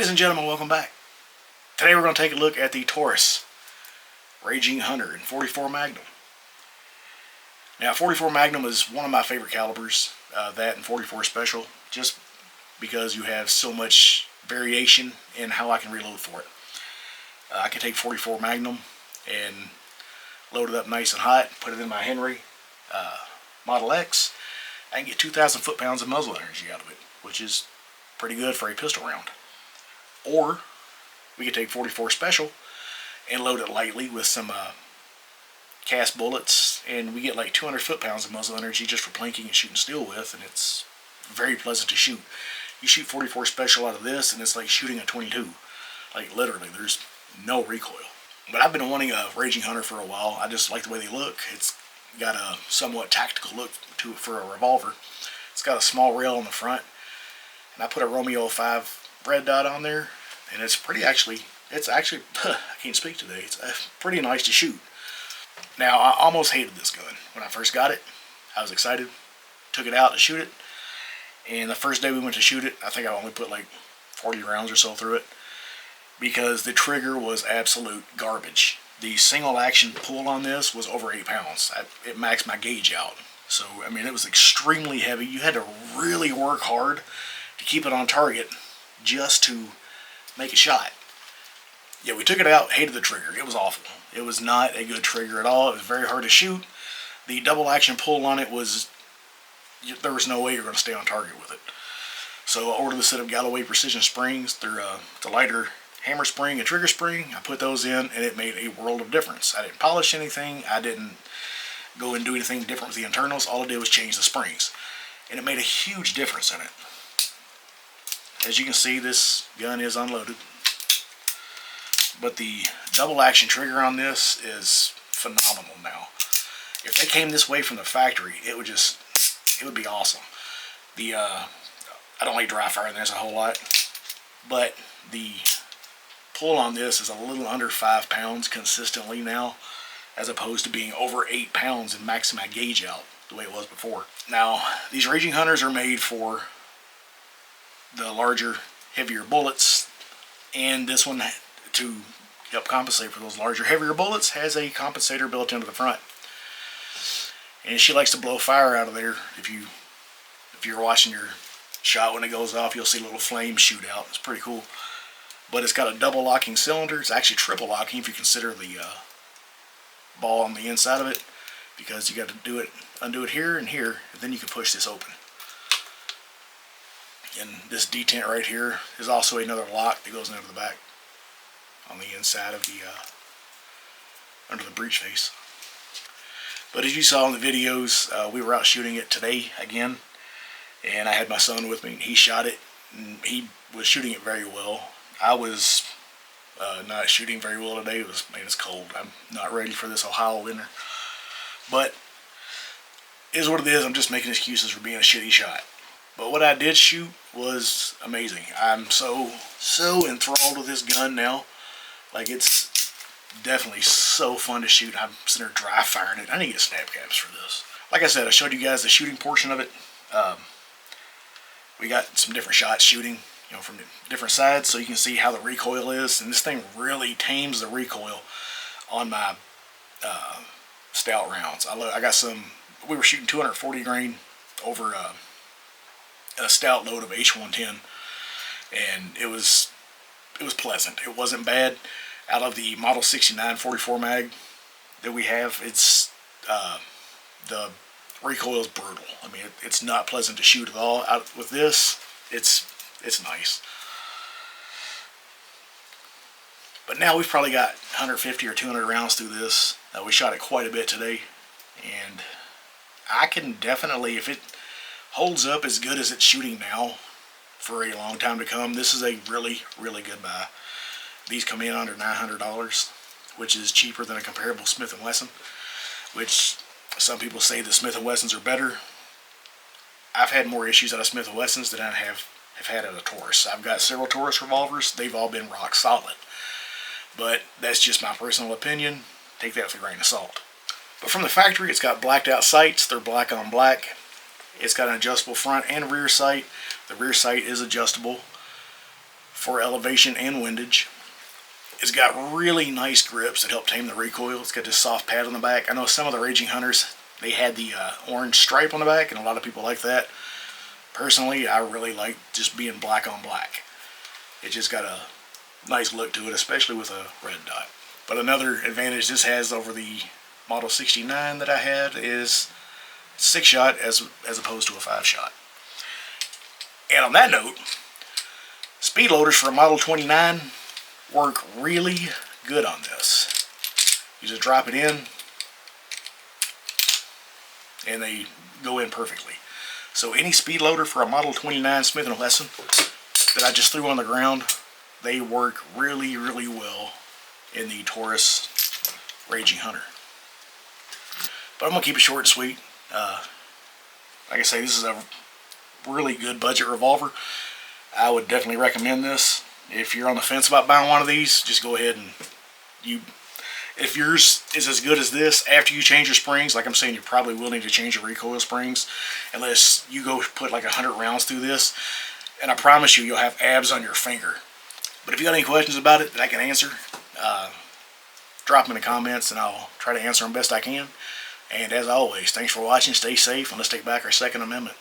Ladies and gentlemen, welcome back. Today we're going to take a look at the Taurus Raging Hunter in 44 Magnum. Now 44 Magnum is one of my favorite calibers, that and 44 Special, just because you have so much variation in how I can reload for it. I can take 44 Magnum and load it up nice and hot, put it in my Henry Model X. I can get 2,000 foot-pounds of muzzle energy out of it, which is pretty good for a pistol round. Or we could take 44 Special and load it lightly with some cast bullets, and we get like 200 foot-pounds of muzzle energy just for plinking and shooting steel with, and it's very pleasant to shoot. You shoot 44 Special out of this, and it's like shooting a 22. Like literally, there's no recoil. But I've been wanting a Raging Hunter for a while. I just like the way they look. It's got a somewhat tactical look to it for a revolver. It's got a small rail on the front, and I put a Romeo 5 red dot on there, and it's actually I can't speak today. It's pretty nice to shoot. Now, I almost hated this gun when I first got it. I was excited, took it out to shoot it, and the first day we went to shoot it, I think I only put like 40 rounds or so through it because the trigger was absolute garbage. The single action pull on this was over 8 pounds. It maxed my gauge out. So, I mean, it was extremely heavy. You had to really work hard to keep it on target just to make a shot. Yeah, we took it out, hated the trigger. It was awful. It was not a good trigger at all. It was very hard to shoot. The double action pull on it there was no way you're going to stay on target with it. So I ordered a set of Galloway Precision springs. They're the lighter hammer spring and trigger spring. I put those in, and it made a world of difference. I didn't polish anything. I didn't go and do anything different with the internals. All I did was change the springs, and it made a huge difference in it. As you can see, this gun is unloaded, but the double action trigger on this is phenomenal now. If they came this way from the factory, it would be awesome. I don't like dry firing this a whole lot, but the pull on this is a little under 5 pounds consistently now, as opposed to being over 8 pounds and maxing my gauge out the way it was before. Now, these Raging Hunters are made for the larger, heavier bullets, and this one, to help compensate for those larger, heavier bullets, has a compensator built into the front. And she likes to blow fire out of there. If you're watching your shot, when it goes off, you'll see little flames shoot out. It's pretty cool. But it's got a double locking cylinder. It's actually triple locking if you consider the ball on the inside of it, because you got to undo it here and here, and then you can push this open. And this detent right here is also another lock that goes into the back on the inside of the under the breech face. But as you saw in the videos, we were out shooting it today again, and I had my son with me, and he shot it, and he was shooting it very well. I was not shooting very well today. It's cold. I'm not ready for this Ohio winter. But it is what it is. I'm just making excuses for being a shitty shot. But what I did shoot was amazing. I'm so enthralled with this gun now. Like, it's definitely so fun to shoot. I'm sitting there dry firing it. I need to get snap caps for this. Like I said, I showed you guys the shooting portion of it. We got some different shots shooting, from different sides, so you can see how the recoil is. And this thing really tames the recoil on my stout rounds. I got some. We were shooting 240 grain over a stout load of H110, and it was pleasant. It wasn't bad. Out of the Model 69 44 mag that we have, it's the recoil is brutal. I mean, it's not pleasant to shoot at all. With this, it's nice. But now we've probably got 150 or 200 rounds through this. We shot it quite a bit today, and I can definitely, if it holds up as good as it's shooting now for a long time to come, this is a really, really good buy. These come in under $900, which is cheaper than a comparable Smith & Wesson, which some people say the Smith & Wessons are better. I've had more issues out of Smith & Wessons than I have had out of Taurus. I've got several Taurus revolvers. They've all been rock solid. But that's just my personal opinion. Take that with a grain of salt. But from the factory, it's got blacked out sights. They're black on black. It's got an adjustable front and rear sight. The rear sight is adjustable for elevation and windage. It's got really nice grips that help tame the recoil. It's got this soft pad on the back. I know some of the Raging Hunters, they had the orange stripe on the back, and a lot of people like that. Personally, I really like just being black on black. It just got a nice look to it, especially with a red dot. But another advantage this has over the Model 69 that I had is 6-shot as opposed to a 5-shot. And on that note, speed loaders for a Model 29 work really good on this. You just drop it in and they go in perfectly. So any speed loader for a Model 29 Smith & Wesson that I just threw on the ground, they work really, really well in the Taurus Raging Hunter. But I'm going to keep it short and sweet. Like I say, this is a really good budget revolver. I would definitely recommend this. If you're on the fence about buying one of these, just go ahead and if yours is as good as this, after you change your springs, like I'm saying, you probably will need to change your recoil springs unless you go put like 100 rounds through this. And I promise you, you'll have abs on your finger. But if you got any questions about it that I can answer, drop them in the comments and I'll try to answer them best I can. And as always, thanks for watching, stay safe, and let's take back our Second Amendment.